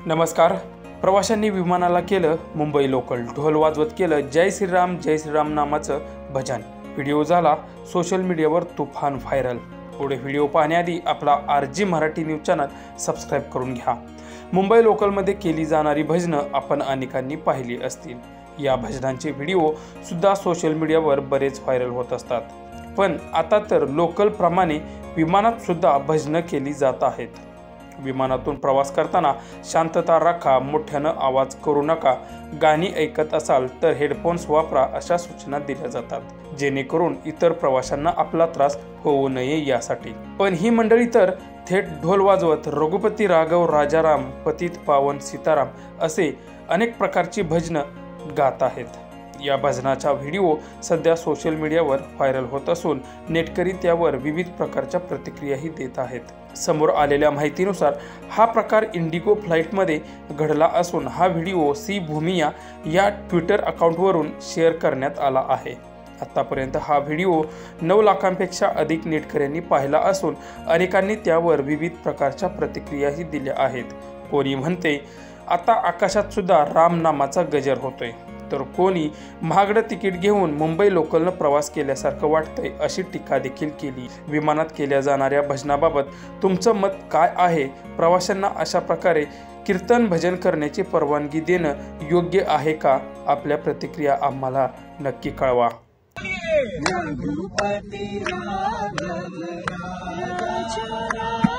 नमस्कार। प्रवाशांनी विमानाला केलं मुंबई लोकल, ढोल वाजवत केलं जय श्रीराम नामाचं भजन। व्हिडिओ झाला सोशल मीडियावर तुफान व्हायरल। पुढे व्हिडिओ पाहण्याआधी आपला RG Marathi news channel subscribe करून घ्या। मुंबई लोकलमध्ये केली जाणारी भजनं आपण अनेकांनी पाहिली असतील। या भजनांचे व्हिडिओ सुद्धा सोशल मीडियावर बरेच व्हायरल होत असतात। पण आता तर लोकल प्रमाणे विमानात सुद्धा भजनं केली जात आहेत। विमानातून प्रवास करताना शांतता राखा, मोठ्यानं आवाज करू नका, गाणी ऐकत असाल तर हेडफोन्स वापरा अशा सूचना दिल्या जातात, जेणेकरून इतर प्रवाशांना आपला त्रास होऊ नये यासाठी। पण ही मंडळी तर थेट ढोल वाजवत रघुपती राघव राजाराम पतित पावन सीताराम असे अनेक प्रकारची भजनं गात आहेत। या भजनाचा व्हिडिओ सध्या सोशल मीडियावर व्हायरल होत असून नेटकरी त्यावर विविध प्रकारच्या प्रतिक्रियाही देत आहेत। समोर आलेल्या माहितीनुसार हा प्रकार इंडिगो फ्लाईटमध्ये घडला असून हा व्हिडिओ सी भूमिया या ट्विटर अकाउंटवरून शेअर करण्यात आला आहे। आतापर्यंत हा व्हिडिओ 9 लाखांपेक्षा अधिक नेटकऱ्यांनी पाहिला असून अनेकांनी त्यावर विविध प्रकारच्या प्रतिक्रियाही दिल्या आहेत। कोणी म्हणते आता आकाशात सुद्धा राम नामाचा गजर होतोय, तर कोणी महागडं तिकीट घेऊन मुंबई लोकलनं प्रवास केल्यासारखं वाटतंय अशी टीका देखील केली। विमानात केल्या जाणाऱ्या भजनाबाबत तुमचं मत काय आहे? प्रवाशांना अशा प्रकारे कीर्तन भजन करण्याची परवानगी देणं योग्य आहे का? आपल्या प्रतिक्रिया आम्हाला नक्की कळवा। रघुपति राघव राजा राम